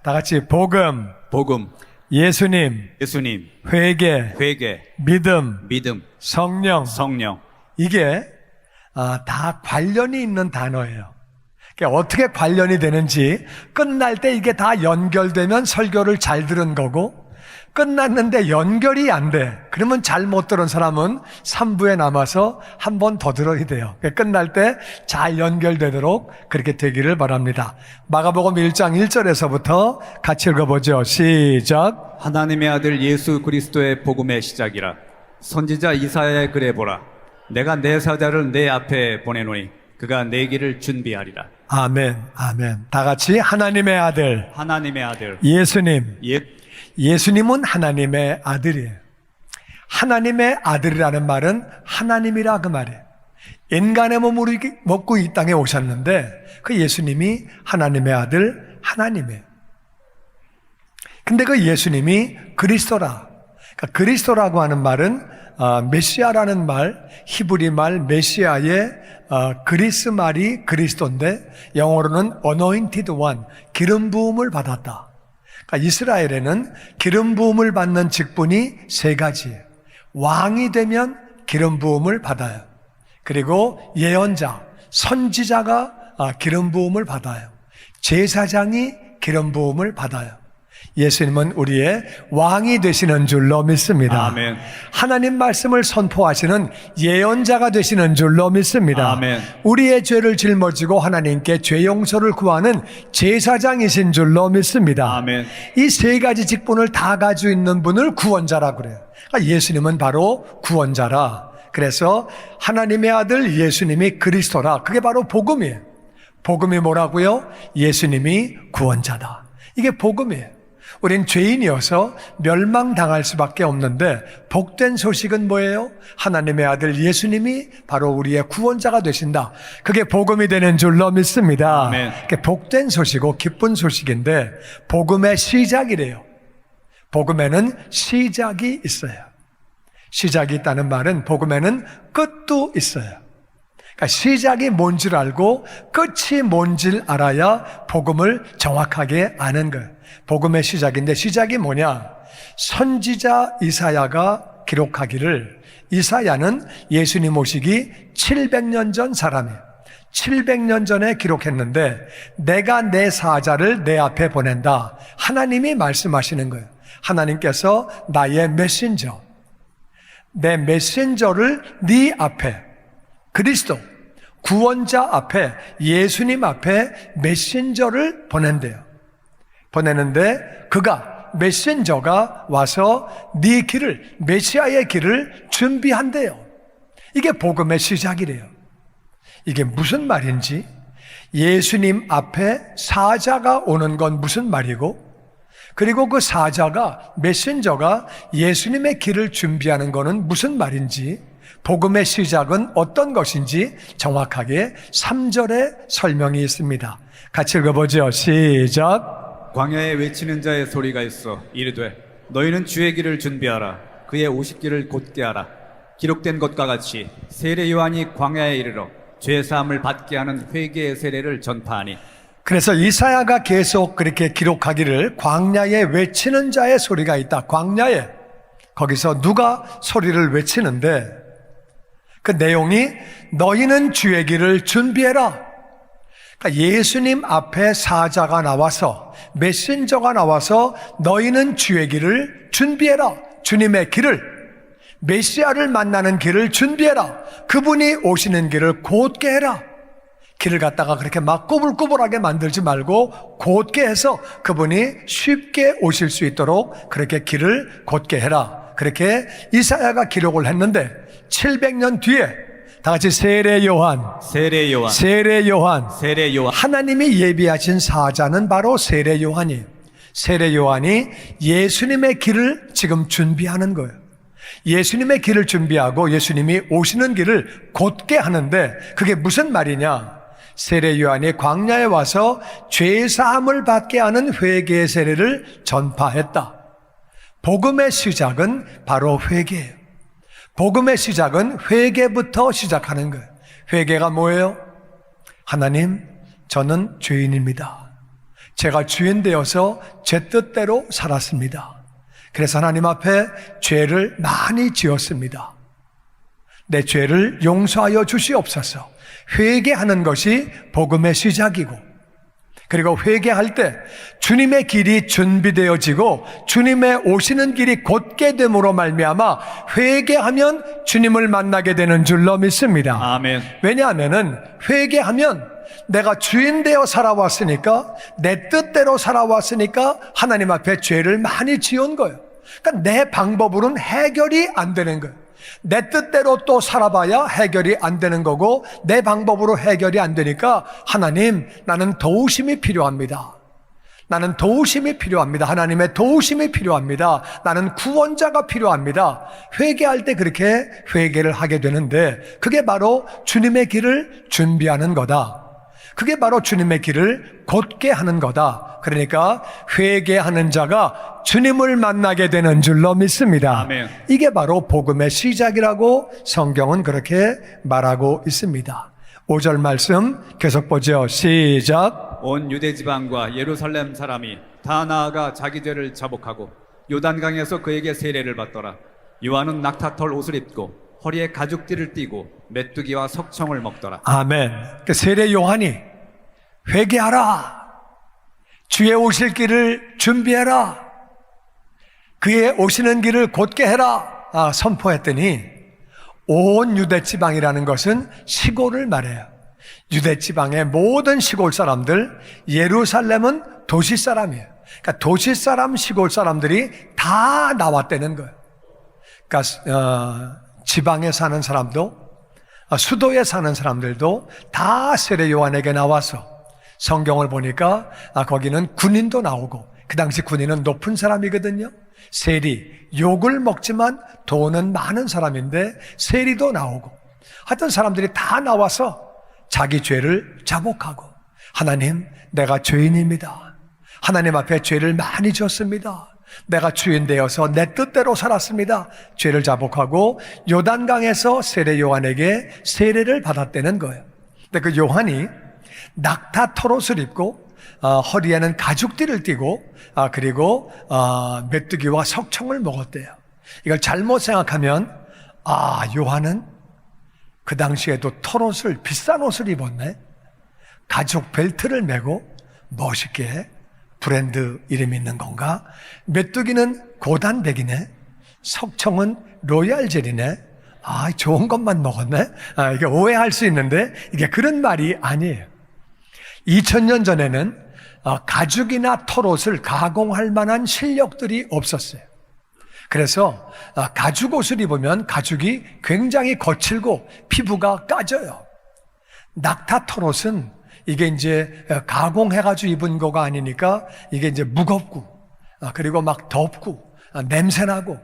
다 같이 복음, 복음, 예수님, 예수님, 회개, 회개, 믿음, 믿음, 성령. 성령. 이게 다 관련이 있는 단어예요. 그러니까 어떻게 관련이 되는지 끝날 때 이게 다 연결되면 설교를 잘 들은 거고, 끝났는데 연결이 안 돼. 그러면 잘 못 들은 사람은 3부에 남아서 한 번 더 들어야 돼요. 그러니까 끝날 때 잘 연결되도록 그렇게 되기를 바랍니다. 마가복음 1장 1절에서부터 같이 읽어보죠. 시작. 하나님의 아들 예수 그리스도의 복음의 시작이라. 선지자 이사야의 글에 보라. 내가 내 사자를 내 앞에 보내노니 그가 내 길을 준비하리라. 아멘, 아멘. 다 같이 하나님의 아들 하나님의 아들 예수님. 예수님은 하나님의 아들이에요. 하나님의 아들이라는 말은 하나님이라 그 말이에요. 인간의 몸으로 먹고 이 땅에 오셨는데 그 예수님이 하나님의 아들 하나님이에요. 근데 그 예수님이 그리스도라. 그러니까 그리스도라고 하는 말은 메시아라는 말, 히브리 말 메시아의 그리스 말이 그리스도인데 영어로는 anointed one, 기름 부음을 받았다. 그러니까 이스라엘에는 기름 부음을 받는 직분이 세 가지예요. 왕이 되면 기름 부음을 받아요. 그리고 예언자, 선지자가 기름 부음을 받아요. 제사장이 기름 부음을 받아요. 예수님은 우리의 왕이 되시는 줄로 믿습니다. 아멘. 하나님 말씀을 선포하시는 예언자가 되시는 줄로 믿습니다. 아멘. 우리의 죄를 짊어지고 하나님께 죄 용서를 구하는 제사장이신 줄로 믿습니다. 아멘. 이 세 가지 직분을 다 가지고 있는 분을 구원자라고 그래요. 그러니까 예수님은 바로 구원자라. 그래서 하나님의 아들 예수님이 그리스도라. 그게 바로 복음이에요. 복음이 뭐라고요? 예수님이 구원자다. 이게 복음이에요. 우린 죄인이어서 멸망당할 수밖에 없는데 복된 소식은 뭐예요? 하나님의 아들 예수님이 바로 우리의 구원자가 되신다. 그게 복음이 되는 줄로 믿습니다. 아멘. 그게 복된 소식이고 기쁜 소식인데 복음의 시작이래요. 복음에는 시작이 있어요. 시작이 있다는 말은 복음에는 끝도 있어요. 그러니까 시작이 뭔지를 알고 끝이 뭔지를 알아야 복음을 정확하게 아는 거예요. 복음의 시작인데 시작이 뭐냐? 선지자 이사야가 기록하기를, 이사야는 예수님 오시기 700년 전 사람이에요. 700년 전에 기록했는데 내가 내 사자를 내 앞에 보낸다. 하나님이 말씀하시는 거예요. 하나님께서 나의 메신저, 내 메신저를 네 앞에, 그리스도 구원자 앞에, 예수님 앞에 메신저를 보낸대요. 보내는데 그가, 메신저가 와서 네 길을, 메시아의 길을 준비한대요. 이게 복음의 시작이래요. 이게 무슨 말인지, 예수님 앞에 사자가 오는 건 무슨 말이고, 그리고 그 사자가, 메신저가 예수님의 길을 준비하는 거는 무슨 말인지, 복음의 시작은 어떤 것인지 정확하게 3절에 설명이 있습니다. 같이 읽어보죠. 시작. 광야에 외치는 자의 소리가 있어 이르되 너희는 주의 길을 준비하라. 그의 오실 길을 곧게 하라. 기록된 것과 같이 세례 요한이 광야에 이르러 죄 사함을 받게 하는 회개의 세례를 전파하니. 그래서 이사야가 계속 그렇게 기록하기를 광야에 외치는 자의 소리가 있다. 광야에. 거기서 누가 소리를 외치는데 그 내용이 너희는 주의 길을 준비해라. 그러니까 예수님 앞에 사자가 나와서, 메신저가 나와서 너희는 주의 길을 준비해라. 주님의 길을, 메시아를 만나는 길을 준비해라. 그분이 오시는 길을 곧게 해라. 길을 갖다가 그렇게 막 꾸불꾸불하게 만들지 말고 곧게 해서 그분이 쉽게 오실 수 있도록 그렇게 길을 곧게 해라. 그렇게 이사야가 기록을 했는데 700년 뒤에 다 같이 세례 요한, 세례 요한, 세례 요한, 세례 요한. 하나님이 예비하신 사자는 바로 세례 요한이에요. 세례 요한이 예수님의 길을 지금 준비하는 거예요. 예수님의 길을 준비하고 예수님이 오시는 길을 곧게 하는데 그게 무슨 말이냐? 세례 요한이 광야에 와서 죄 사함을 받게 하는 회개의 세례를 전파했다. 복음의 시작은 바로 회개예요. 복음의 시작은 회개부터 시작하는 거예요. 회개가 뭐예요? 하나님, 저는 죄인입니다. 제가 주인 되어서 제 뜻대로 살았습니다. 그래서 하나님 앞에 죄를 많이 지었습니다. 내 죄를 용서하여 주시옵소서. 회개하는 것이 복음의 시작이고, 그리고 회개할 때 주님의 길이 준비되어지고 주님의 오시는 길이 곧게 됨으로 말미암아 회개하면 주님을 만나게 되는 줄로 믿습니다. 아멘. 왜냐하면은 회개하면 내가 주인 되어 살아왔으니까, 내 뜻대로 살아왔으니까 하나님 앞에 죄를 많이 지은 거예요. 그러니까 내 방법으로는 해결이 안 되는 거예요. 내 뜻대로 또 살아봐야 해결이 안 되는 거고, 내 방법으로 해결이 안 되니까 하나님, 나는 도우심이 필요합니다. 나는 도우심이 필요합니다. 하나님의 도우심이 필요합니다. 나는 구원자가 필요합니다. 회개할 때 그렇게 회개를 하게 되는데, 그게 바로 주님의 길을 준비하는 거다. 그게 바로 주님의 길을 곧게 하는 거다. 그러니까 회개하는 자가 주님을 만나게 되는 줄로 믿습니다. 아멘. 이게 바로 복음의 시작이라고 성경은 그렇게 말하고 있습니다. 5절 말씀 계속 보죠. 시작. 온 유대 지방과 예루살렘 사람이 다 나아가 자기 죄를 자복하고 요단강에서 그에게 세례를 받더라. 요한은 낙타털 옷을 입고 허리에 가죽띠를 띠고 메뚜기와 석청을 먹더라. 아멘. 그 세례 요한이 회개하라, 주의 오실 길을 준비해라, 그의 오시는 길을 곧게 해라 선포했더니, 온 유대 지방이라는 것은 시골을 말해요. 유대 지방의 모든 시골 사람들, 예루살렘은 도시 사람이에요. 그러니까 도시 사람, 시골 사람들이 다 나왔다는 거예요. 그러니까 지방에 사는 사람도, 수도에 사는 사람들도 다 세례 요한에게 나와서, 성경을 보니까 거기는 군인도 나오고, 그 당시 군인은 높은 사람이거든요. 세리, 욕을 먹지만 돈은 많은 사람인데 세리도 나오고, 하여튼 사람들이 다 나와서 자기 죄를 자복하고, 하나님, 내가 죄인입니다. 하나님 앞에 죄를 많이 졌습니다. 내가 주인 되어서 내 뜻대로 살았습니다. 죄를 자복하고 요단강에서 세례 요한에게 세례를 받았다는 거예요. 근데 그 요한이 낙타 털옷을 입고 허리에는 가죽띠를 띠고 그리고 메뚜기와 석청을 먹었대요. 이걸 잘못 생각하면 요한은 그 당시에도 털옷을, 비싼 옷을 입었네, 가죽 벨트를 메고 멋있게 브랜드 이름 있는 건가? 메뚜기는 고단백이네, 석청은 로얄젤이네, 좋은 것만 먹었네. 이게 오해할 수 있는데 이게 그런 말이 아니에요. 2000년 전에는 가죽이나 털옷을 가공할 만한 실력들이 없었어요. 그래서 가죽 옷을 입으면 가죽이 굉장히 거칠고 피부가 까져요. 낙타 털옷은 이게 이제 가공해가지고 입은 거가 아니니까 이게 이제 무겁고, 그리고 막 덥고, 냄새나고,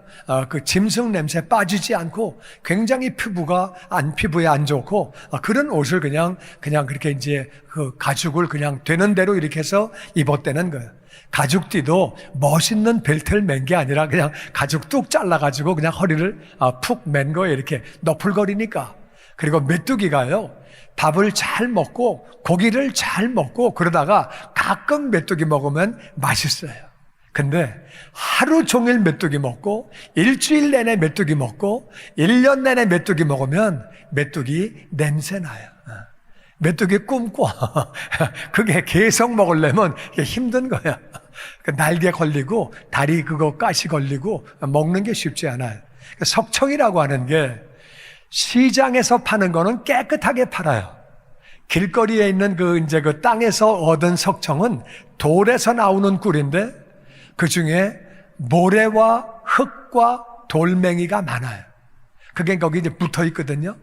그 짐승 냄새 빠지지 않고 굉장히 피부에 안 좋고, 그런 옷을 그냥 그렇게 이제 그 가죽을 그냥 되는 대로 이렇게 해서 입었다는 거예요. 가죽띠도 멋있는 벨트를 맨 게 아니라 그냥 가죽 뚝 잘라가지고 그냥 허리를 푹 맨 거예요. 이렇게 너풀거리니까. 그리고 메뚜기가요, 밥을 잘 먹고 고기를 잘 먹고 그러다가 가끔 메뚜기 먹으면 맛있어요. 근데 하루 종일 메뚜기 먹고 일주일 내내 메뚜기 먹고 1년 내내 메뚜기 먹으면 메뚜기 냄새 나요. 메뚜기 꿈꿔. 그게 계속 먹으려면 힘든 거야. 날개 걸리고 다리 그거 가시 걸리고 먹는 게 쉽지 않아요. 석청이라고 하는 게 시장에서 파는 거는 깨끗하게 팔아요. 길거리에 있는 그 땅에서 얻은 석청은 돌에서 나오는 꿀인데 그 중에 모래와 흙과 돌멩이가 많아요. 그게 거기 이제 붙어 있거든요.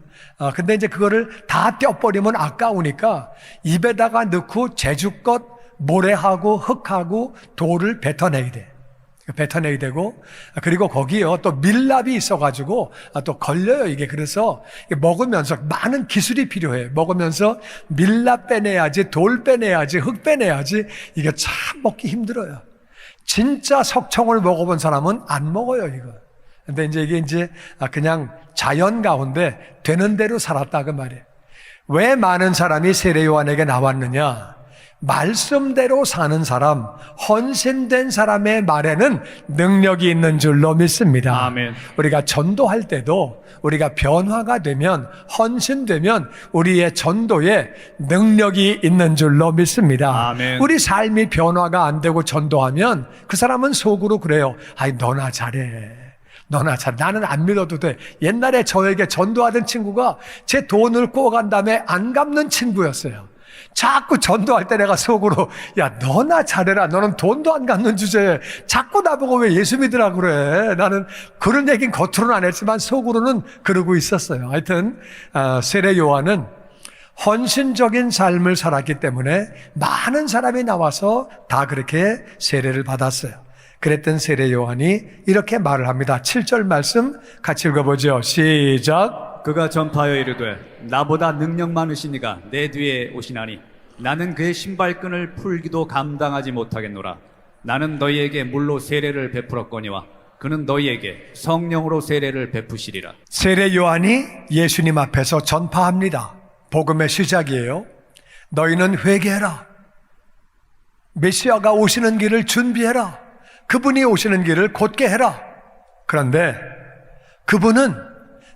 근데 이제 그거를 다 떼어버리면 아까우니까 입에다가 넣고 제주껏 모래하고 흙하고 돌을 뱉어내야 돼. 뱉어내야 되고, 그리고 거기요 또 밀랍이 있어가지고 또 걸려요 이게. 그래서 먹으면서 많은 기술이 필요해. 먹으면서 밀랍 빼내야지, 돌 빼내야지, 흙 빼내야지. 이게 참 먹기 힘들어요. 진짜 석청을 먹어본 사람은 안 먹어요 이거. 근데 이게 그냥 자연 가운데 되는 대로 살았다 그 말이에요. 왜 많은 사람이 세례 요한에게 나왔느냐? 말씀대로 사는 사람, 헌신된 사람의 말에는 능력이 있는 줄로 믿습니다. 아멘. 우리가 전도할 때도 우리가 변화가 되면, 헌신되면 우리의 전도에 능력이 있는 줄로 믿습니다. 아멘. 우리 삶이 변화가 안 되고 전도하면 그 사람은 속으로 그래요. 아이, 너나 잘해. 너나 잘, 나는 안 믿어도 돼. 옛날에 저에게 전도하던 친구가 제 돈을 꼬간 다음에 안 갚는 친구였어요. 자꾸 전도할 때 내가 속으로, 야, 너나 잘해라. 너는 돈도 안 갚는 주제에 자꾸 나보고 왜 예수 믿으라 그래. 나는 그런 얘기는 겉으로는 안 했지만 속으로는 그러고 있었어요. 하여튼 세례 요한은 헌신적인 삶을 살았기 때문에 많은 사람이 나와서 다 그렇게 세례를 받았어요. 그랬던 세례 요한이 이렇게 말을 합니다. 7절 말씀 같이 읽어보죠. 시작. 그가 전파하여 이르되 나보다 능력 많으신 이가 내 뒤에 오시나니 나는 그의 신발끈을 풀기도 감당하지 못하겠노라. 나는 너희에게 물로 세례를 베풀었거니와 그는 너희에게 성령으로 세례를 베푸시리라. 세례 요한이 예수님 앞에서 전파합니다. 복음의 시작이에요. 너희는 회개해라. 메시아가 오시는 길을 준비해라. 그분이 오시는 길을 곧게 해라. 그런데 그분은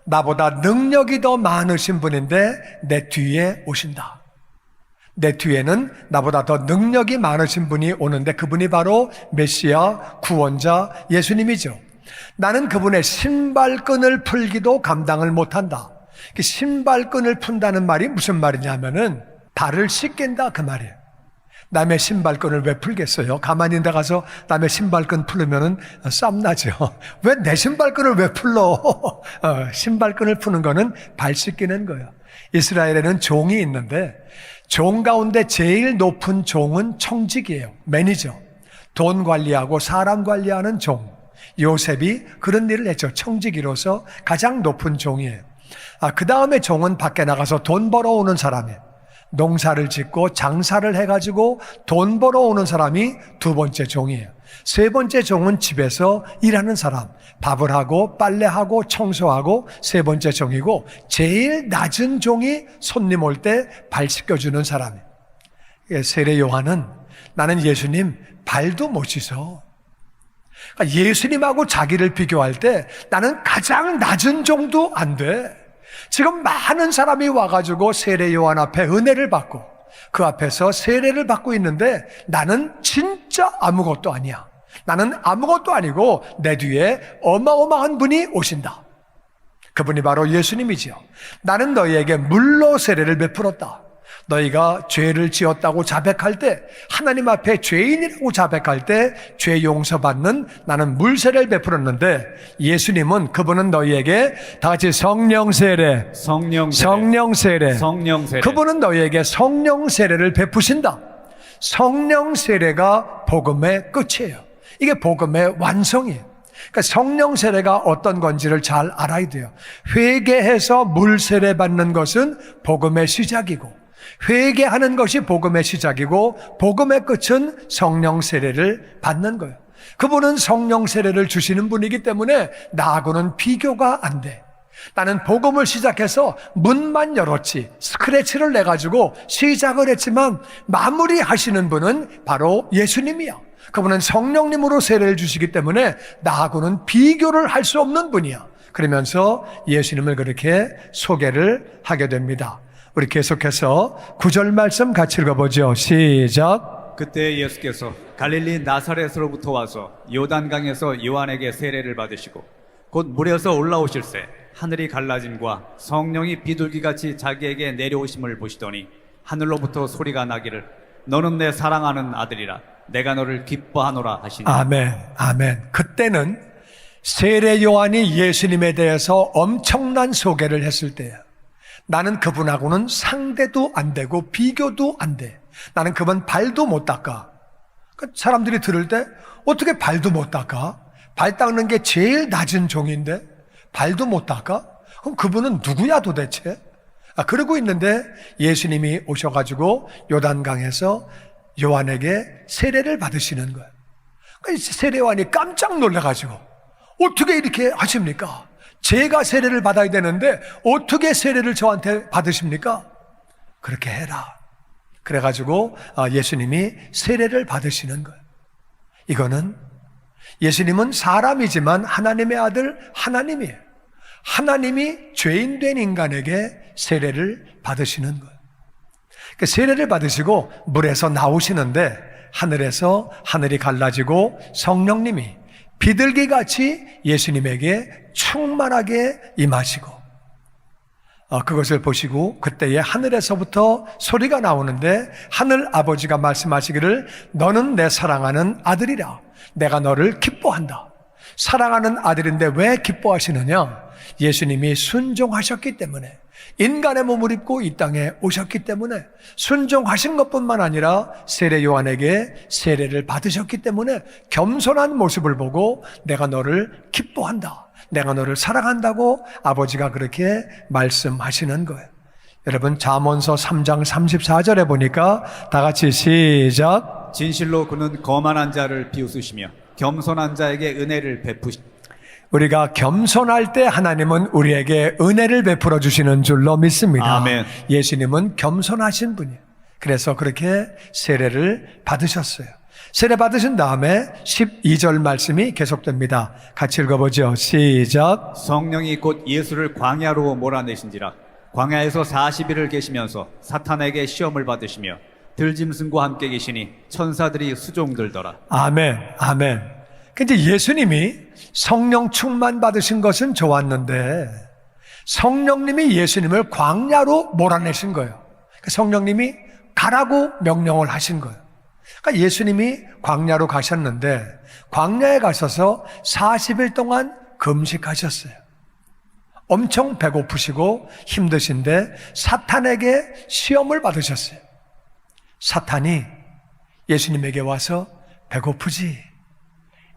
나보다 능력이 더 많으신 분인데 내 뒤에 오신다. 내 뒤에는 나보다 더 능력이 많으신 분이 오는데 그분이 바로 메시아 구원자 예수님이죠. 나는 그분의 신발끈을 풀기도 감당을 못한다. 신발끈을 푼다는 말이 무슨 말이냐면은 발을 씻긴다 그 말이에요. 남의 신발끈을 왜 풀겠어요? 가만히 나가서 남의 신발끈 풀으면은 쌈나죠. 왜 내 신발끈을 왜 풀러? 신발끈을 푸는 거는 발 씻기는 거예요. 이스라엘에는 종이 있는데 종 가운데 제일 높은 종은 청직이에요. 매니저. 돈 관리하고 사람 관리하는 종. 요셉이 그런 일을 했죠. 청직이로서 가장 높은 종이에요. 그 다음에 종은 밖에 나가서 돈 벌어오는 사람이에요. 농사를 짓고 장사를 해가지고 돈 벌어오는 사람이 두 번째 종이에요. 세 번째 종은 집에서 일하는 사람, 밥을 하고 빨래하고 청소하고 세 번째 종이고 제일 낮은 종이 손님 올 때 발 씻겨주는 사람이에요. 세례 요한은 나는 예수님 발도 못 씻어. 그러니까 예수님하고 자기를 비교할 때 나는 가장 낮은 종도 안 돼. 지금 많은 사람이 와가지고 세례 요한 앞에 은혜를 받고 그 앞에서 세례를 받고 있는데 나는 진짜 아무것도 아니야. 나는 아무것도 아니고 내 뒤에 어마어마한 분이 오신다. 그분이 바로 예수님이지요. 나는 너희에게 물로 세례를 베풀었다. 너희가 죄를 지었다고 자백할 때, 하나님 앞에 죄인이라고 자백할 때 죄 용서받는 나는 물세례를 베풀었는데 예수님은 그분은 너희에게 다 같이 성령 세례, 성령 세례, 성령 세례, 성령 세례. 그분은 너희에게 성령 세례를 베푸신다. 성령 세례가 복음의 끝이에요. 이게 복음의 완성이에요. 그러니까 성령 세례가 어떤 건지를 잘 알아야 돼요. 회개해서 물 세례 받는 것은 복음의 시작이고 회개하는 것이 복음의 시작이고 복음의 끝은 성령 세례를 받는 거예요. 그분은 성령 세례를 주시는 분이기 때문에 나하고는 비교가 안 돼. 나는 복음을 시작해서 문만 열었지 스크래치를 내가지고 시작을 했지만 마무리하시는 분은 바로 예수님이야. 그분은 성령님으로 세례를 주시기 때문에 나하고는 비교를 할 수 없는 분이야. 그러면서 예수님을 그렇게 소개를 하게 됩니다. 우리 계속해서 9절 말씀 같이 읽어보죠. 시작. 그때 예수께서 갈릴리 나사렛으로부터 와서 요단강에서 요한에게 세례를 받으시고 곧 물에서 올라오실새 하늘이 갈라짐과 성령이 비둘기같이 자기에게 내려오심을 보시더니 하늘로부터 소리가 나기를 너는 내 사랑하는 아들이라 내가 너를 기뻐하노라 하시니. 아멘, 아멘. 그때는 세례 요한이 예수님에 대해서 엄청난 소개를 했을 때야. 나는 그분하고는 상대도 안 되고 비교도 안 돼. 나는 그분 발도 못 닦아. 사람들이 들을 때 어떻게 발도 못 닦아? 발 닦는 게 제일 낮은 종인데 발도 못 닦아? 그럼 그분은 누구야 도대체? 그러고 있는데 예수님이 오셔가지고 요단강에서 요한에게 세례를 받으시는 거예요. 세례 요한이 깜짝 놀라가지고 어떻게 이렇게 하십니까? 제가 세례를 받아야 되는데 어떻게 세례를 저한테 받으십니까? 그렇게 해라. 그래가지고 예수님이 세례를 받으시는 거예요. 이거는 예수님은 사람이지만 하나님의 아들 하나님이에요. 하나님이 죄인된 인간에게 세례를 받으시는 거예요. 그 세례를 받으시고 물에서 나오시는데 하늘에서 하늘이 갈라지고 성령님이 비둘기같이 예수님에게 충만하게 임하시고 그것을 보시고 그때에 하늘에서부터 소리가 나오는데 하늘 아버지가 말씀하시기를 너는 내 사랑하는 아들이라 내가 너를 기뻐한다. 사랑하는 아들인데 왜 기뻐하시느냐? 예수님이 순종하셨기 때문에 인간의 몸을 입고 이 땅에 오셨기 때문에 순종하신 것뿐만 아니라 세례 요한에게 세례를 받으셨기 때문에 겸손한 모습을 보고 내가 너를 기뻐한다. 내가 너를 사랑한다고 아버지가 그렇게 말씀하시는 거예요. 여러분 잠언서 3장 34절에 보니까 다 같이 시작. 진실로 그는 거만한 자를 비웃으시며 겸손한 자에게 은혜를 베푸시. 우리가 겸손할 때 하나님은 우리에게 은혜를 베풀어 주시는 줄로 믿습니다. 아멘. 예수님은 겸손하신 분이에요. 그래서 그렇게 세례를 받으셨어요. 세례 받으신 다음에 12절 말씀이 계속됩니다. 같이 읽어보죠. 시작. 성령이 곧 예수를 광야로 몰아내신지라 광야에서 40일을 계시면서 사탄에게 시험을 받으시며 들짐승과 함께 계시니 천사들이 수종들더라. 아멘, 아멘. 근데 예수님이 성령 충만 받으신 것은 좋았는데 성령님이 예수님을 광야로 몰아내신 거예요. 성령님이 가라고 명령을 하신 거예요. 그러니까 예수님이 광야로 가셨는데 광야에 가셔서 40일 동안 금식하셨어요. 엄청 배고프시고 힘드신데 사탄에게 시험을 받으셨어요. 사탄이 예수님에게 와서 배고프지?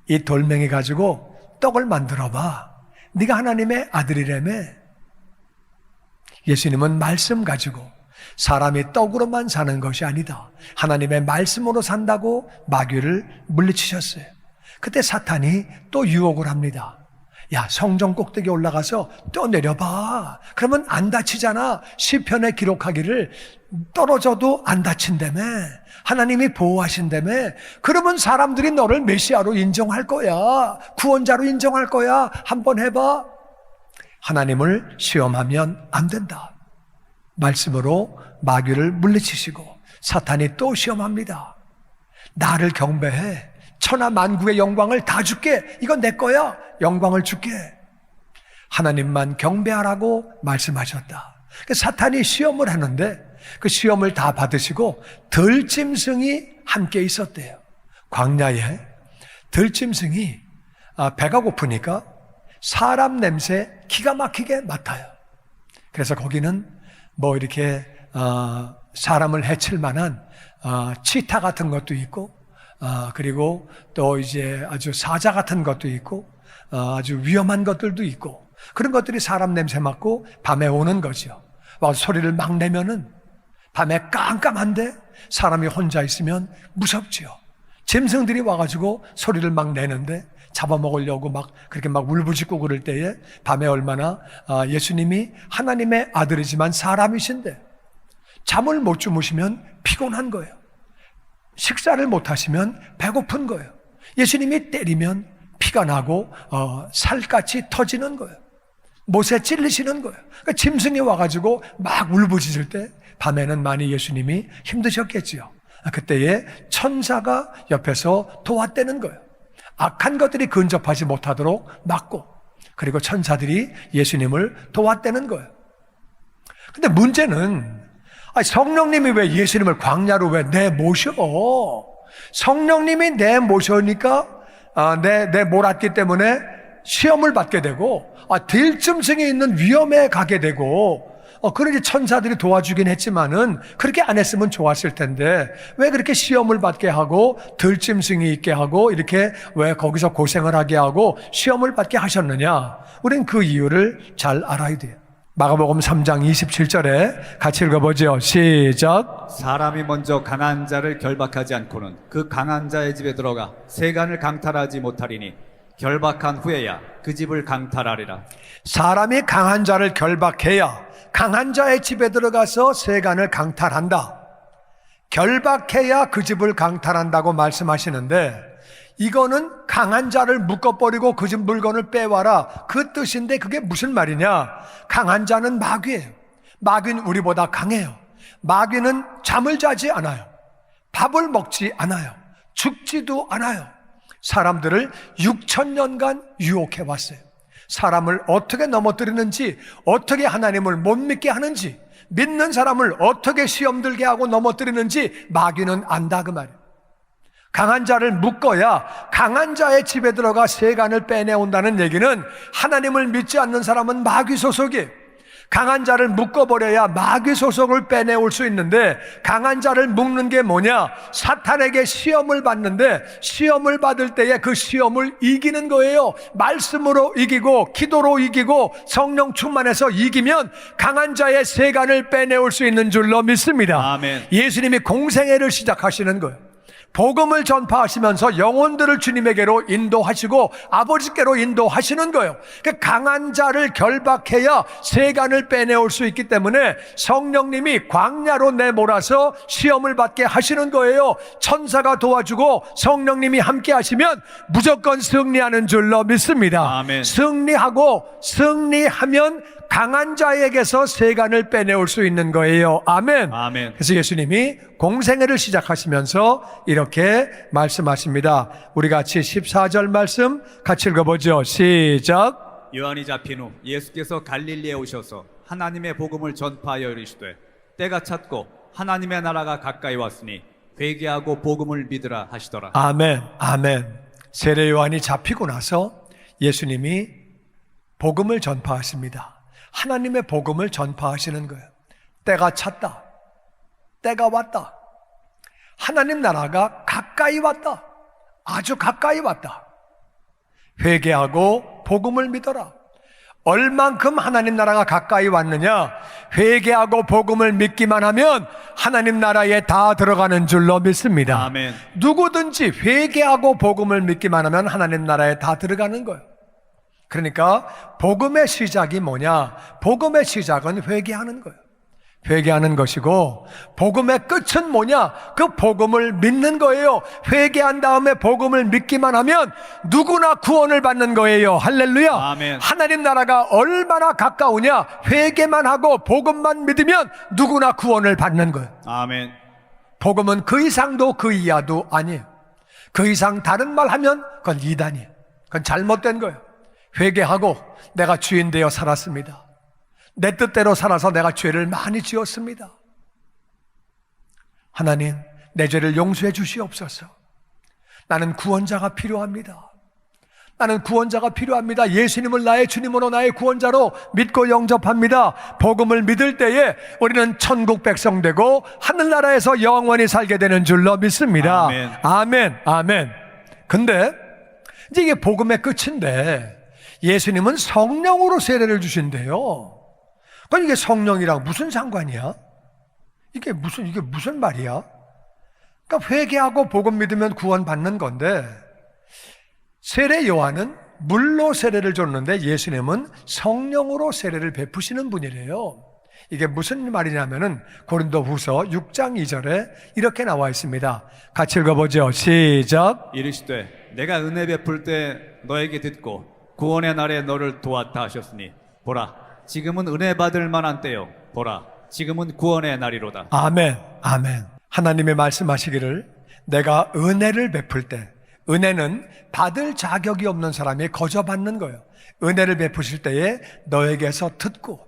이 돌멩이 가지고 떡을 만들어 봐. 네가 하나님의 아들이라며. 예수님은 말씀 가지고 사람이 떡으로만 사는 것이 아니다. 하나님의 말씀으로 산다고 마귀를 물리치셨어요. 그때 사탄이 또 유혹을 합니다. 야, 성전 꼭대기 올라가서 떠내려봐. 그러면 안 다치잖아. 시편에 기록하기를 떨어져도 안 다친다며. 하나님이 보호하신다며. 그러면 사람들이 너를 메시아로 인정할 거야. 구원자로 인정할 거야. 한번 해봐. 하나님을 시험하면 안 된다. 말씀으로 마귀를 물리치시고 사탄이 또 시험합니다. 나를 경배해. 천하 만국의 영광을 다 줄게. 이건 내 거야. 영광을 줄게. 하나님만 경배하라고 말씀하셨다. 사탄이 시험을 하는데 그 시험을 다 받으시고 들짐승이 함께 있었대요. 광야에 들짐승이 배가 고프니까 사람 냄새 기가 막히게 맡아요. 그래서 거기는 뭐 이렇게 사람을 해칠 만한 치타 같은 것도 있고 그리고 또 이제 아주 사자 같은 것도 있고 아주 위험한 것들도 있고 그런 것들이 사람 냄새 맡고 밤에 오는 거죠. 와서 소리를 막 내면은 밤에 깜깜한데 사람이 혼자 있으면 무섭지요. 짐승들이 와가지고 소리를 막 내는데 잡아먹으려고 막 그렇게 막 울부짖고 그럴 때에 밤에 얼마나 예수님이 하나님의 아들이지만 사람이신데 잠을 못 주무시면 피곤한 거예요. 식사를 못 하시면 배고픈 거예요. 예수님이 때리면 피가 나고 살같이 터지는 거예요. 못에 찔리시는 거예요. 그러니까 짐승이 와가지고 막 울부짖을 때 밤에는 많이 예수님이 힘드셨겠지요. 그때에 천사가 옆에서 도왔다는 거예요. 악한 것들이 근접하지 못하도록 막고 그리고 천사들이 예수님을 도왔다는 거예요. 근데 문제는 성령님이 왜 예수님을 광야로 왜 내모셔? 성령님이 내모셔니까 내 몰았기 때문에 시험을 받게 되고 들짐승이 있는 위험에 가게 되고 그러니 천사들이 도와주긴 했지만은 그렇게 안 했으면 좋았을 텐데 왜 그렇게 시험을 받게 하고 들짐승이 있게 하고 이렇게 왜 거기서 고생을 하게 하고 시험을 받게 하셨느냐? 우린 그 이유를 잘 알아야 돼요. 마가복음 3장 27절에 같이 읽어보죠. 시작. 사람이 먼저 강한 자를 결박하지 않고는 그 강한 자의 집에 들어가 세간을 강탈하지 못하리니 결박한 후에야 그 집을 강탈하리라. 사람이 강한 자를 결박해야 강한 자의 집에 들어가서 세간을 강탈한다. 결박해야 그 집을 강탈한다고 말씀하시는데, 이거는 강한 자를 묶어버리고 그 집 물건을 빼와라, 그 뜻인데 그게 무슨 말이냐? 강한 자는 마귀예요. 마귀는 우리보다 강해요. 마귀는 잠을 자지 않아요. 밥을 먹지 않아요. 죽지도 않아요. 사람들을 6,000년간 유혹해 왔어요. 사람을 어떻게 넘어뜨리는지, 어떻게 하나님을 못 믿게 하는지, 믿는 사람을 어떻게 시험 들게 하고 넘어뜨리는지 마귀는 안다 그 말이에요. 강한 자를 묶어야 강한 자의 집에 들어가 세간을 빼내온다는 얘기는, 하나님을 믿지 않는 사람은 마귀 소속이에요. 강한 자를 묶어버려야 마귀 소속을 빼내올 수 있는데, 강한 자를 묶는 게 뭐냐? 사탄에게 시험을 받는데, 시험을 받을 때에 그 시험을 이기는 거예요. 말씀으로 이기고 기도로 이기고 성령 충만해서 이기면 강한 자의 세간을 빼내올 수 있는 줄로 믿습니다. 아멘. 예수님이 공생애를 시작하시는 거예요. 복음을 전파하시면서 영혼들을 주님에게로 인도하시고 아버지께로 인도하시는 거예요. 강한 자를 결박해야 세간을 빼내올 수 있기 때문에 성령님이 광야로 내몰아서 시험을 받게 하시는 거예요. 천사가 도와주고 성령님이 함께 하시면 무조건 승리하는 줄로 믿습니다. 아멘. 승리하면 강한 자에게서 세간을 빼내올 수 있는 거예요. 아멘. 아멘. 그래서 예수님이 공생애를 시작하시면서 이렇게 말씀하십니다. 우리 같이 14절 말씀 같이 읽어보죠. 시작. 요한이 잡힌 후 예수께서 갈릴리에 오셔서 하나님의 복음을 전파하여 이르시되, 때가 찼고 하나님의 나라가 가까이 왔으니 회개하고 복음을 믿으라 하시더라. 아멘. 아멘. 세례 요한이 잡히고 나서 예수님이 복음을 전파하십니다. 하나님의 복음을 전파하시는 거예요. 때가 찼다. 때가 왔다. 하나님 나라가 가까이 왔다. 아주 가까이 왔다. 회개하고 복음을 믿어라. 얼만큼 하나님 나라가 가까이 왔느냐? 회개하고 복음을 믿기만 하면 하나님 나라에 다 들어가는 줄로 믿습니다. 아멘. 누구든지 회개하고 복음을 믿기만 하면 하나님 나라에 다 들어가는 거예요. 그러니까 복음의 시작이 뭐냐? 복음의 시작은 회개하는 거예요. 회개하는 것이고, 복음의 끝은 뭐냐? 그 복음을 믿는 거예요. 회개한 다음에 복음을 믿기만 하면 누구나 구원을 받는 거예요. 할렐루야. 아멘. 하나님 나라가 얼마나 가까우냐? 회개만 하고 복음만 믿으면 누구나 구원을 받는 거예요. 아멘. 복음은 그 이상도 그 이하도 아니에요. 그 이상 다른 말 하면 그건 이단이에요. 그건 잘못된 거예요. 회개하고 내가 주인 되어 살았습니다. 내 뜻대로 살아서 내가 죄를 많이 지었습니다. 하나님, 내 죄를 용서해 주시옵소서. 나는 구원자가 필요합니다. 나는 구원자가 필요합니다. 예수님을 나의 주님으로 나의 구원자로 믿고 영접합니다. 복음을 믿을 때에 우리는 천국 백성 되고 하늘나라에서 영원히 살게 되는 줄로 믿습니다. 아멘. 아멘. 아멘. 근데 이제 이게 복음의 끝인데, 예수님은 성령으로 세례를 주신대요. 그럼 이게 성령이랑 무슨 상관이야? 이게 무슨 말이야? 그러니까 회개하고 복음 믿으면 구원받는 건데, 세례 요한은 물로 세례를 줬는데 예수님은 성령으로 세례를 베푸시는 분이래요. 이게 무슨 말이냐면은 고린도후서 6장 2절에 이렇게 나와 있습니다. 같이 읽어보죠. 시작. 이르시되, 내가 은혜 베풀 때 너에게 듣고 구원의 날에 너를 도왔다 하셨으니, 보라, 지금은 은혜 받을 만한 때요. 보라, 지금은 구원의 날이로다. 아멘. 아멘. 하나님의 말씀하시기를, 내가 은혜를 베풀 때, 은혜는 받을 자격이 없는 사람이 거저 받는 거예요. 은혜를 베푸실 때에 너에게서 듣고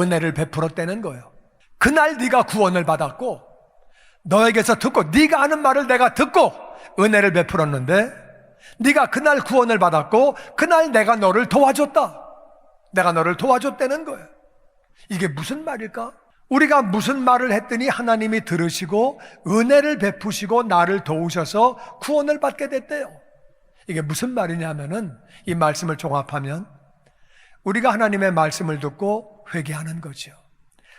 은혜를 베풀었다는 거예요. 그날 네가 구원을 받았고, 너에게서 듣고, 네가 하는 말을 내가 듣고 은혜를 베풀었는데, 네가 그날 구원을 받았고 그날 내가 너를 도와줬다. 내가 너를 도와줬다는 거예요. 이게 무슨 말일까? 우리가 무슨 말을 했더니 하나님이 들으시고 은혜를 베푸시고 나를 도우셔서 구원을 받게 됐대요. 이게 무슨 말이냐면은, 이 말씀을 종합하면 우리가 하나님의 말씀을 듣고 회개하는 거죠.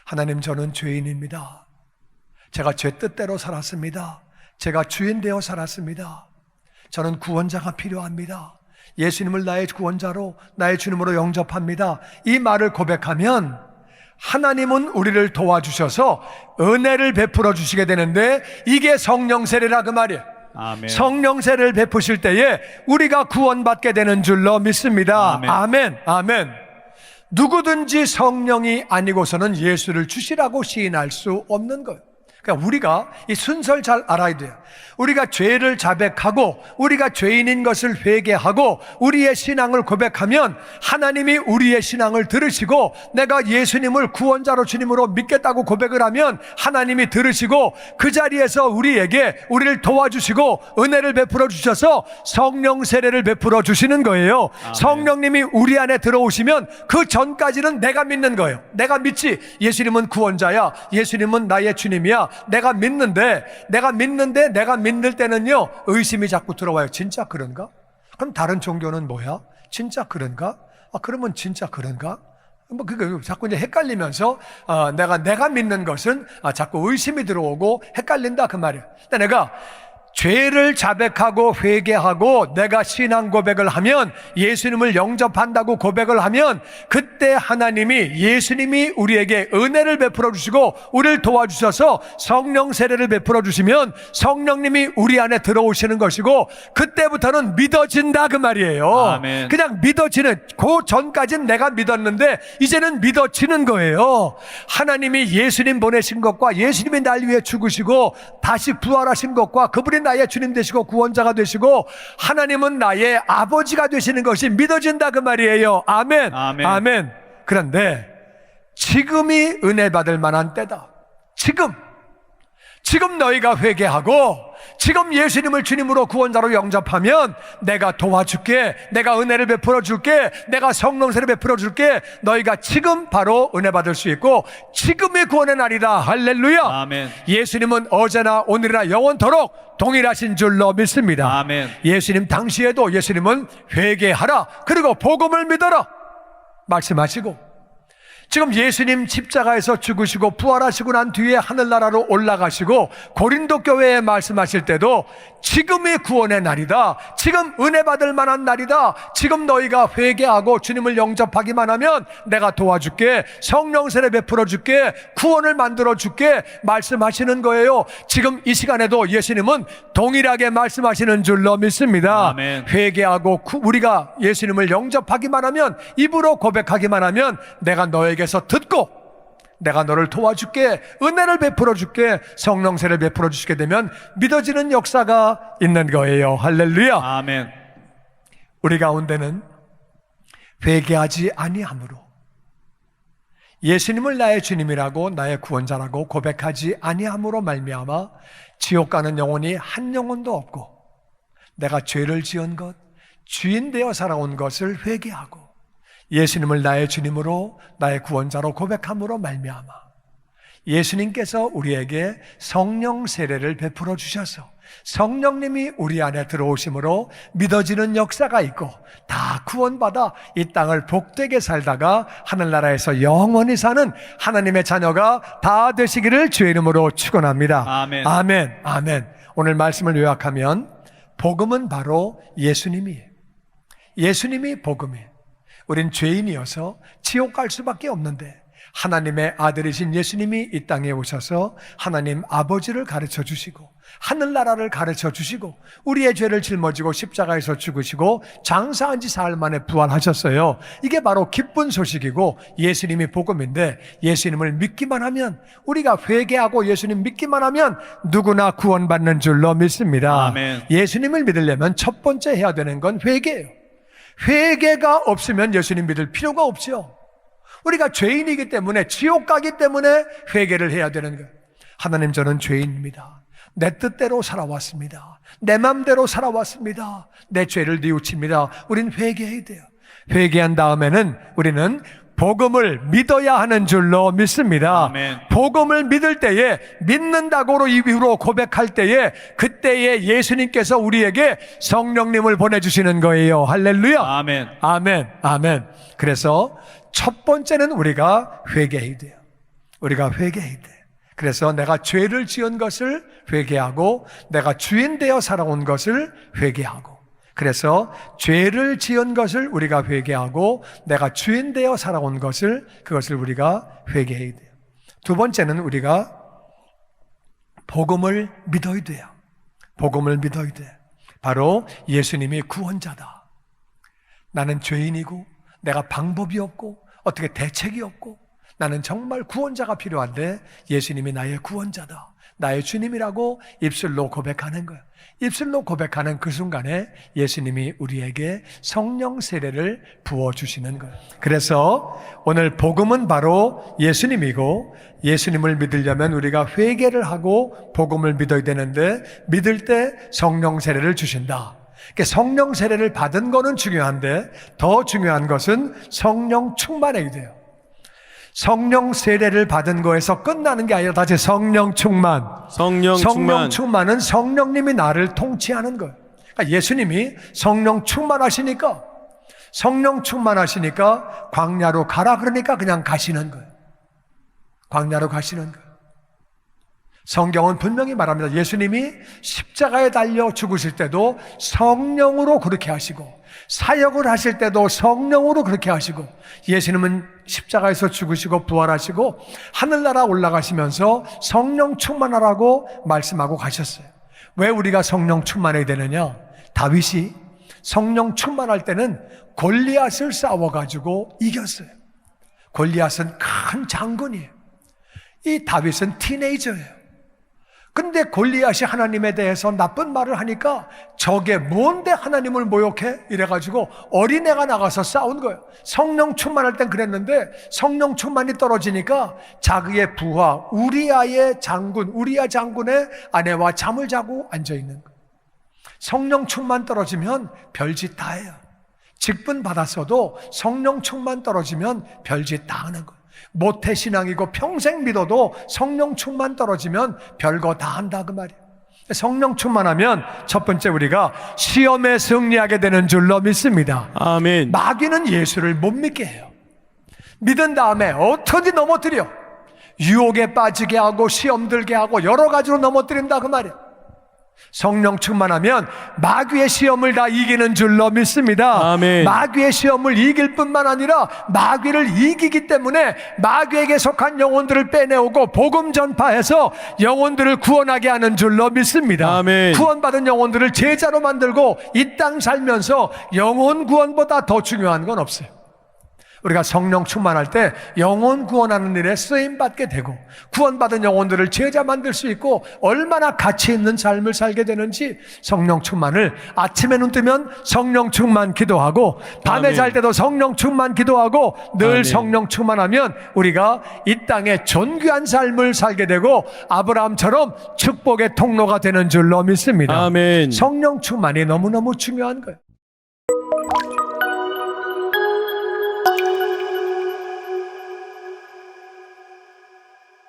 하나님, 저는 죄인입니다. 제가 죄 뜻대로 살았습니다. 제가 주인 되어 살았습니다. 저는 구원자가 필요합니다. 예수님을 나의 구원자로, 나의 주님으로 영접합니다. 이 말을 고백하면 하나님은 우리를 도와주셔서 은혜를 베풀어 주시게 되는데 이게 성령 세례라 그 말이에요. 아멘. 성령 세례를 베푸실 때에 우리가 구원받게 되는 줄로 믿습니다. 아멘. 아멘. 아멘. 누구든지 성령이 아니고서는 예수를 주시라고 시인할 수 없는 거예요. 그러니까 우리가 이 순서를 잘 알아야 돼요. 우리가 죄를 자백하고 우리가 죄인인 것을 회개하고 우리의 신앙을 고백하면 하나님이 우리의 신앙을 들으시고 내가 예수님을 구원자로 주님으로 믿겠다고 고백을 하면 하나님이 들으시고 그 자리에서 우리를 도와주시고 은혜를 베풀어 주셔서 성령 세례를 베풀어 주시는 거예요. 아멘. 성령님이 우리 안에 들어오시면 그 전까지는 내가 믿는 거예요. 내가 믿지. 예수님은 구원자야. 예수님은 나의 주님이야. 내가 믿는데 내가 믿는 때는요 의심이 자꾸 들어와요. 진짜 그런가? 그럼 다른 종교는 뭐야? 진짜 그런가? 그러면 진짜 그런가? 뭐 그게 자꾸 이제 헷갈리면서 내가 믿는 것은 자꾸 의심이 들어오고 헷갈린다 그 말이에요. 근데 내가 죄를 자백하고 회개하고 내가 신앙 고백을 하면 예수님을 영접한다고 고백을 하면 그때 예수님이 우리에게 은혜를 베풀어 주시고 우리를 도와주셔서 성령 세례를 베풀어 주시면 성령님이 우리 안에 들어오시는 것이고 그때부터는 믿어진다 그 말이에요. 아멘. 그냥 믿어지는, 그 전까지는 내가 믿었는데 이제는 믿어지는 거예요. 하나님이 예수님 보내신 것과 예수님이 날 위해 죽으시고 다시 부활하신 것과 그분이 나의 주님 되시고 구원자가 되시고 하나님은 나의 아버지가 되시는 것이 믿어진다 그 말이에요. 아멘. 아멘. 아멘. 그런데 지금이 은혜 받을 만한 때다. 지금 너희가 회개하고 지금 예수님을 주님으로 구원자로 영접하면 내가 도와줄게, 내가 은혜를 베풀어 줄게, 내가 성령세를 베풀어 줄게. 너희가 지금 바로 은혜 받을 수 있고 지금이 구원의 날이다. 할렐루야. 아멘. 예수님은 어제나 오늘이나 영원토록 동일하신 줄로 믿습니다. 아멘. 예수님 당시에도 예수님은 회개하라 그리고 복음을 믿어라 말씀하시고 지금 예수님 십자가에서 죽으시고 부활하시고 난 뒤에 하늘나라로 올라가시고 고린도 교회에 말씀하실 때도 지금이 구원의 날이다. 지금 은혜 받을 만한 날이다. 지금 너희가 회개하고 주님을 영접하기만 하면 내가 도와줄게. 성령 세례 베풀어 줄게. 구원을 만들어 줄게. 말씀하시는 거예요. 지금 이 시간에도 예수님은 동일하게 말씀하시는 줄로 믿습니다. 아멘. 회개하고 우리가 예수님을 영접하기만 하면 입으로 고백하기만 하면 내가 너에게서 듣고 내가 너를 도와줄게. 은혜를 베풀어 줄게. 성령세를 베풀어 주시게 되면 믿어지는 역사가 있는 거예요. 할렐루야. 아멘. 우리 가운데는 회개하지 아니함으로 예수님을 나의 주님이라고 나의 구원자라고 고백하지 아니함으로 말미암아 지옥 가는 영혼이 한 영혼도 없고 내가 죄를 지은 것, 주인 되어 살아온 것을 회개하고 예수님을 나의 주님으로 나의 구원자로 고백함으로 말미암아 예수님께서 우리에게 성령 세례를 베풀어 주셔서 성령님이 우리 안에 들어오심으로 믿어지는 역사가 있고 다 구원받아 이 땅을 복되게 살다가 하늘나라에서 영원히 사는 하나님의 자녀가 다 되시기를 주의 이름으로 축원합니다. 아멘. 아멘. 아멘. 오늘 말씀을 요약하면 복음은 바로 예수님이에요. 예수님이 복음이에요. 우린 죄인이어서 지옥 갈 수밖에 없는데 하나님의 아들이신 예수님이 이 땅에 오셔서 하나님 아버지를 가르쳐 주시고 하늘나라를 가르쳐 주시고 우리의 죄를 짊어지고 십자가에서 죽으시고 장사한 지 사흘 만에 부활하셨어요. 이게 바로 기쁜 소식이고 예수님이 복음인데 예수님을 믿기만 하면 우리가 회개하고 예수님 믿기만 하면 누구나 구원받는 줄로 믿습니다. 아멘. 예수님을 믿으려면 첫 번째 해야 되는 건 회개예요. 회개가 없으면 예수님 믿을 필요가 없죠. 우리가 죄인이기 때문에 지옥 가기 때문에 회개를 해야 되는 거예요. 하나님 저는 죄인입니다. 내 뜻대로 살아왔습니다. 내 맘대로 살아왔습니다. 내 죄를 뉘우칩니다. 우린 회개해야 돼요. 회개한 다음에는 우리는 복음을 믿어야 하는 줄로 믿습니다. 아멘. 복음을 믿을 때에 믿는다고로 입으로 고백할 때에 그때에 예수님께서 우리에게 성령님을 보내주시는 거예요. 할렐루야. 아멘. 아멘. 아멘. 그래서 첫 번째는 우리가 회개해야 돼요. 우리가 회개해야 돼. 그래서 내가 죄를 지은 것을 회개하고 내가 주인 되어 살아온 것을 회개하고 그래서 죄를 지은 것을 우리가 회개하고 내가 주인 되어 살아온 그것을 우리가 회개해야 돼요. 두 번째는 우리가 복음을 믿어야 돼요. 복음을 믿어야 돼. 바로 예수님이 구원자다. 나는 죄인이고 내가 방법이 없고 어떻게 대책이 없고 나는 정말 구원자가 필요한데 예수님이 나의 구원자다, 나의 주님이라고 입술로 고백하는 거예요. 입술로 고백하는 그 순간에 예수님이 우리에게 성령 세례를 부어주시는 거예요. 그래서 오늘 복음은 바로 예수님이고, 예수님을 믿으려면 우리가 회개를 하고 복음을 믿어야 되는데, 믿을 때 성령 세례를 주신다. 그러니까 성령 세례를 받은 거는 중요한데 더 중요한 것은 성령 충만해야 돼요. 성령 세례를 받은 거에서 끝나는 게 아니라 다시 성령 충만. 성령 충만은 성령님이 나를 통치하는 거예요. 그러니까 예수님이 성령 충만하시니까 광야로 가라 그러니까 그냥 가시는 거예요. 광야로 가시는 거예요. 성경은 분명히 말합니다. 예수님이 십자가에 달려 죽으실 때도 성령으로 그렇게 하시고, 사역을 하실 때도 성령으로 그렇게 하시고, 예수님은 십자가에서 죽으시고 부활하시고 하늘나라 올라가시면서 성령 충만하라고 말씀하고 가셨어요. 왜 우리가 성령 충만해야 되느냐? 다윗이 성령 충만할 때는 골리앗을 싸워가지고 이겼어요. 골리앗은 큰 장군이에요. 이 다윗은 티네이저예요. 근데 골리앗이 하나님에 대해서 나쁜 말을 하니까 저게 뭔데 하나님을 모욕해? 이래가지고 어린애가 나가서 싸운 거예요. 성령 충만할 땐 그랬는데 성령 충만이 떨어지니까 자기의 부하 우리야 장군의 아내와 잠을 자고 앉아있는 거예요. 성령 충만 떨어지면 별짓 다 해요. 직분 받았어도 성령 충만 떨어지면 별짓 다 하는 거예요. 모태신앙이고 평생 믿어도 성령 충만 떨어지면 별거 다 한다 그 말이에요. 성령 충만하면 첫 번째 우리가 시험에 승리하게 되는 줄로 믿습니다. 아멘. 마귀는 예수를 못 믿게 해요. 믿은 다음에 어떻게 넘어뜨려? 유혹에 빠지게 하고 시험 들게 하고 여러 가지로 넘어뜨린다 그 말이에요. 성령 충만하면 마귀의 시험을 다 이기는 줄로 믿습니다. 아멘. 마귀의 시험을 이길 뿐만 아니라 마귀를 이기기 때문에 마귀에게 속한 영혼들을 빼내오고 복음 전파해서 영혼들을 구원하게 하는 줄로 믿습니다. 아멘. 구원받은 영혼들을 제자로 만들고 이 땅 살면서 영혼 구원보다 더 중요한 건 없어요. 우리가 성령 충만할 때 영혼 구원하는 일에 쓰임받게 되고 구원받은 영혼들을 제자 만들 수 있고 얼마나 가치 있는 삶을 살게 되는지, 성령 충만을 아침에 눈 뜨면 성령 충만 기도하고 밤에 아멘. 잘 때도 성령 충만 기도하고 늘 아멘. 성령 충만하면 우리가 이 땅에 존귀한 삶을 살게 되고 아브라함처럼 축복의 통로가 되는 줄로 믿습니다. 아멘. 성령 충만이 너무너무 중요한 거예요.